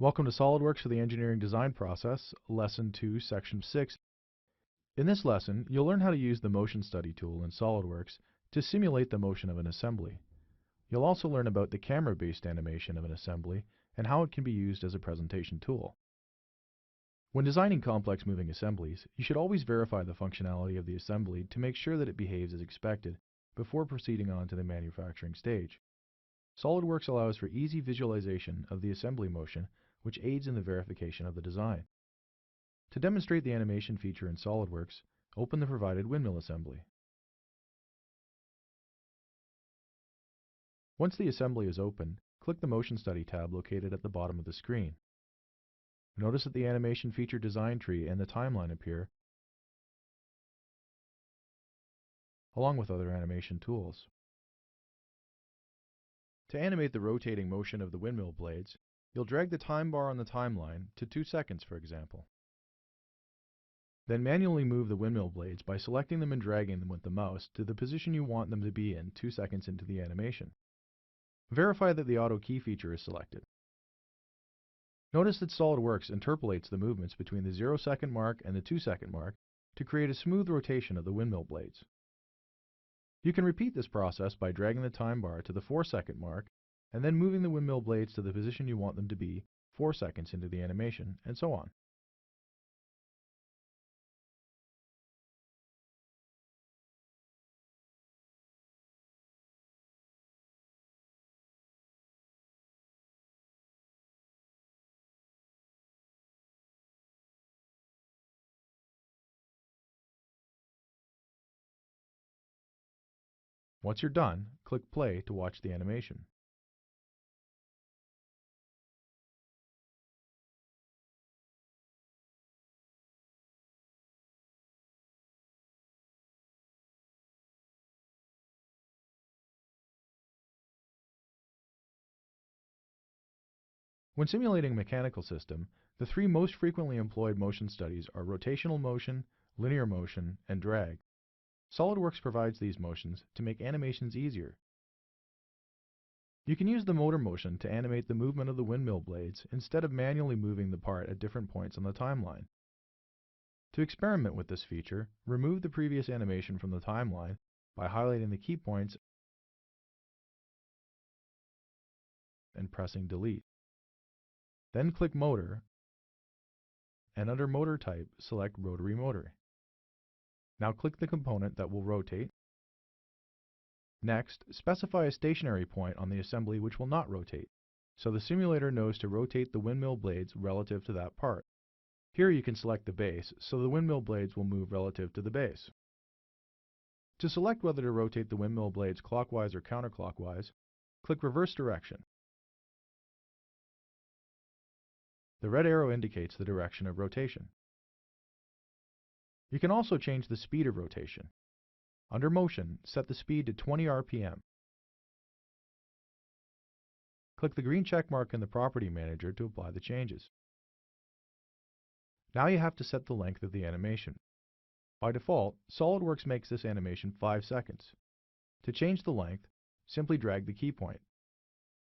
Welcome to SOLIDWORKS for the Engineering Design Process, Lesson 2, Section 6. In this lesson, you'll learn how to use the Motion Study tool in SOLIDWORKS to simulate the motion of an assembly. You'll also learn about the camera-based animation of an assembly and how it can be used as a presentation tool. When designing complex moving assemblies, you should always verify the functionality of the assembly to make sure that it behaves as expected before proceeding on to the manufacturing stage. SOLIDWORKS allows for easy visualization of the assembly motion, which aids in the verification of the design. To demonstrate the animation feature in SOLIDWORKS, open the provided windmill assembly. Once the assembly is open, click the Motion Study tab located at the bottom of the screen. Notice that the animation feature design tree and the timeline appear, along with other animation tools. To animate the rotating motion of the windmill blades, you'll drag the time bar on the timeline to 2 seconds, for example. Then manually move the windmill blades by selecting them and dragging them with the mouse to the position you want them to be in 2 seconds into the animation. Verify that the auto key feature is selected. Notice that SOLIDWORKS interpolates the movements between the 0-second mark and the 2-second mark to create a smooth rotation of the windmill blades. You can repeat this process by dragging the time bar to the 4-second mark and then moving the windmill blades to the position you want them to be 4 seconds into the animation, and so on. Once you're done, click play to watch the animation. When simulating a mechanical system, the 3 most frequently employed motion studies are rotational motion, linear motion, and drag. SOLIDWORKS provides these motions to make animations easier. You can use the motor motion to animate the movement of the windmill blades instead of manually moving the part at different points on the timeline. To experiment with this feature, remove the previous animation from the timeline by highlighting the key points and pressing delete. Then click Motor, and under Motor Type, select Rotary Motor. Now click the component that will rotate. Next, specify a stationary point on the assembly which will not rotate, so the simulator knows to rotate the windmill blades relative to that part. Here you can select the base, so the windmill blades will move relative to the base. To select whether to rotate the windmill blades clockwise or counterclockwise, click Reverse Direction. The red arrow indicates the direction of rotation. You can also change the speed of rotation. Under Motion, set the speed to 20 RPM. Click the green check mark in the Property Manager to apply the changes. Now you have to set the length of the animation. By default, SOLIDWORKS makes this animation 5 seconds. To change the length, simply drag the key point.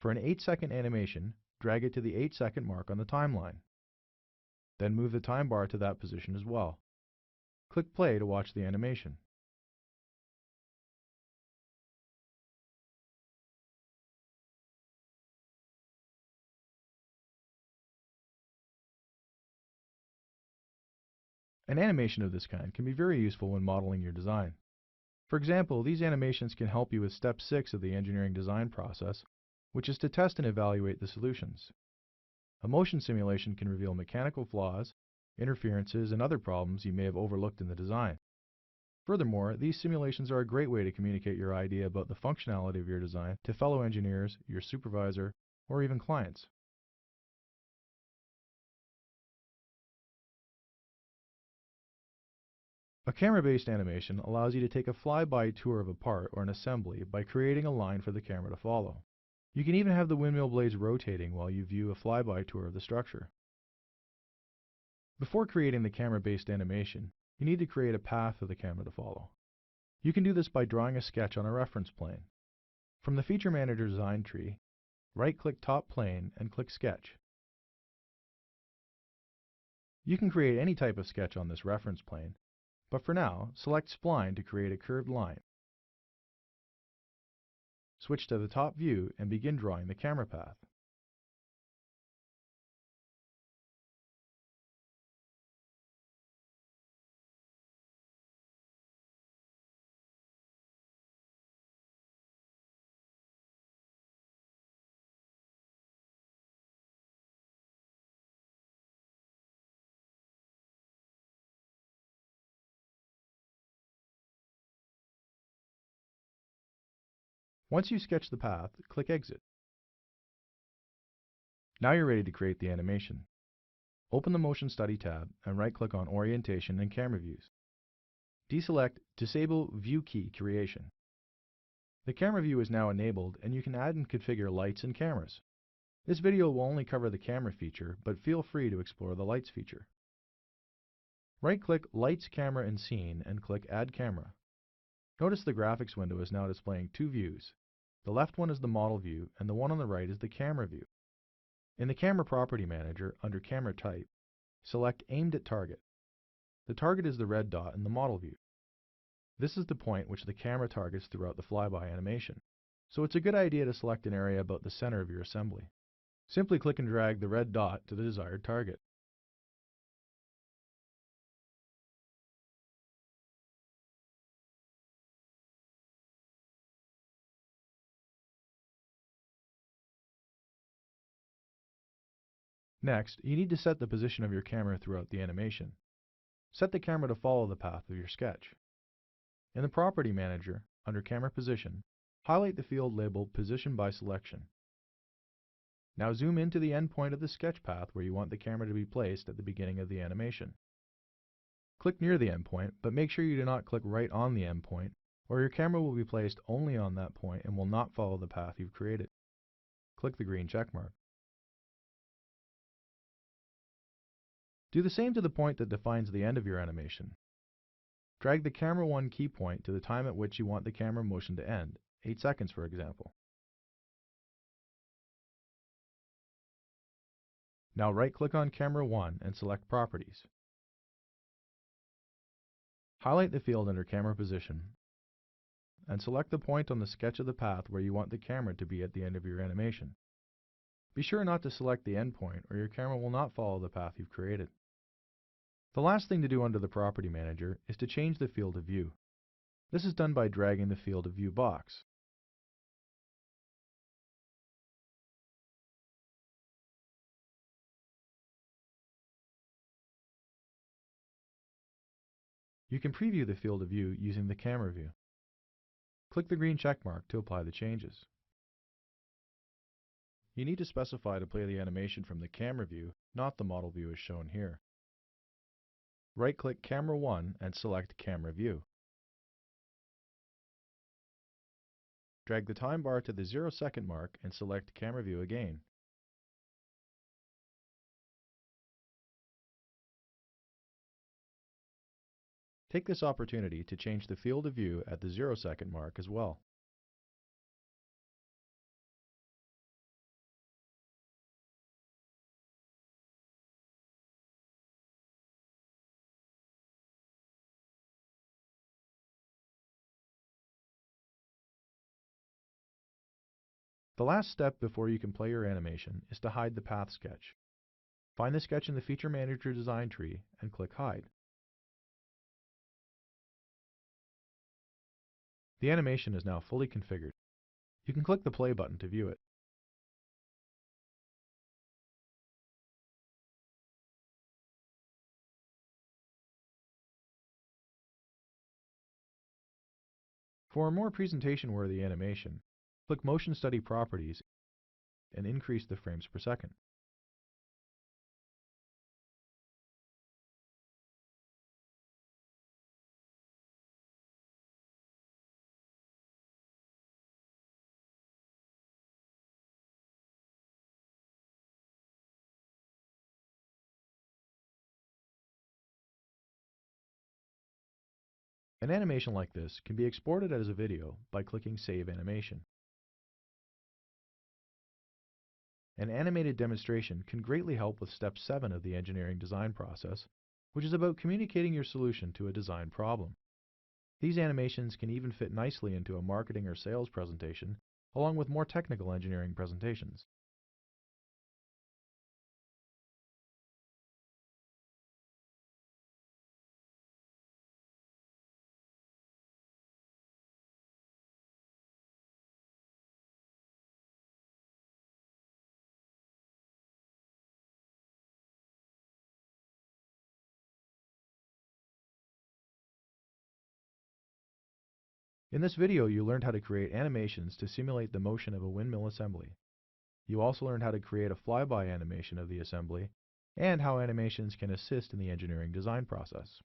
For an 8-second animation, drag it to the 8-second mark on the timeline. Then move the time bar to that position as well. Click play to watch the animation. An animation of this kind can be very useful when modeling your design. For example, these animations can help you with Step 6 of the engineering design process, which is to test and evaluate the solutions. A motion simulation can reveal mechanical flaws, interferences, and other problems you may have overlooked in the design. Furthermore, these simulations are a great way to communicate your idea about the functionality of your design to fellow engineers, your supervisor, or even clients. A camera-based animation allows you to take a flyby tour of a part or an assembly by creating a line for the camera to follow. You can even have the windmill blades rotating while you view a flyby tour of the structure. Before creating the camera-based animation, you need to create a path for the camera to follow. You can do this by drawing a sketch on a reference plane. From the Feature Manager design tree, right-click Top Plane and click Sketch. You can create any type of sketch on this reference plane, but for now, select Spline to create a curved line. Switch to the top view and begin drawing the camera path. Once you sketch the path, click Exit. Now you're ready to create the animation. Open the Motion Study tab and right-click on Orientation and Camera Views. Deselect Disable View Key Creation. The camera view is now enabled and you can add and configure lights and cameras. This video will only cover the camera feature, but feel free to explore the lights feature. Right-click Lights, Camera, and Scene and click Add Camera. Notice the graphics window is now displaying two views. The left one is the model view and the one on the right is the camera view. In the Camera Property Manager, under Camera Type, select Aimed at Target. The target is the red dot in the model view. This is the point which the camera targets throughout the flyby animation, so it's a good idea to select an area about the center of your assembly. Simply click and drag the red dot to the desired target. Next, you need to set the position of your camera throughout the animation. Set the camera to follow the path of your sketch. In the Property Manager, under Camera Position, highlight the field labeled Position by Selection. Now zoom into the end point of the sketch path where you want the camera to be placed at the beginning of the animation. Click near the endpoint, but make sure you do not click right on the endpoint, or your camera will be placed only on that point and will not follow the path you've created. Click the green check mark. Do the same to the point that defines the end of your animation. Drag the camera 1 key point to the time at which you want the camera motion to end, 8 seconds for example. Now right-click on Camera 1 and select Properties. Highlight the field under Camera Position and select the point on the sketch of the path where you want the camera to be at the end of your animation. Be sure not to select the end point or your camera will not follow the path you've created. The last thing to do under the Property Manager is to change the field of view. This is done by dragging the field of view box. You can preview the field of view using the camera view. Click the green check mark to apply the changes. You need to specify to play the animation from the camera view, not the model view as shown here. Right-click Camera 1 and select Camera View. Drag the time bar to the 0-second mark and select Camera View again. Take this opportunity to change the field of view at the 0-second mark as well. The last step before you can play your animation is to hide the path sketch. Find the sketch in the Feature Manager design tree and click Hide. The animation is now fully configured. You can click the play button to view it. For a more presentation-worthy animation, click Motion Study Properties and increase the frames per second. An animation like this can be exported as a video by clicking Save Animation. An animated demonstration can greatly help with step 7 of the engineering design process, which is about communicating your solution to a design problem. These animations can even fit nicely into a marketing or sales presentation, along with more technical engineering presentations. In this video, you learned how to create animations to simulate the motion of a windmill assembly. You also learned how to create a flyby animation of the assembly and how animations can assist in the engineering design process.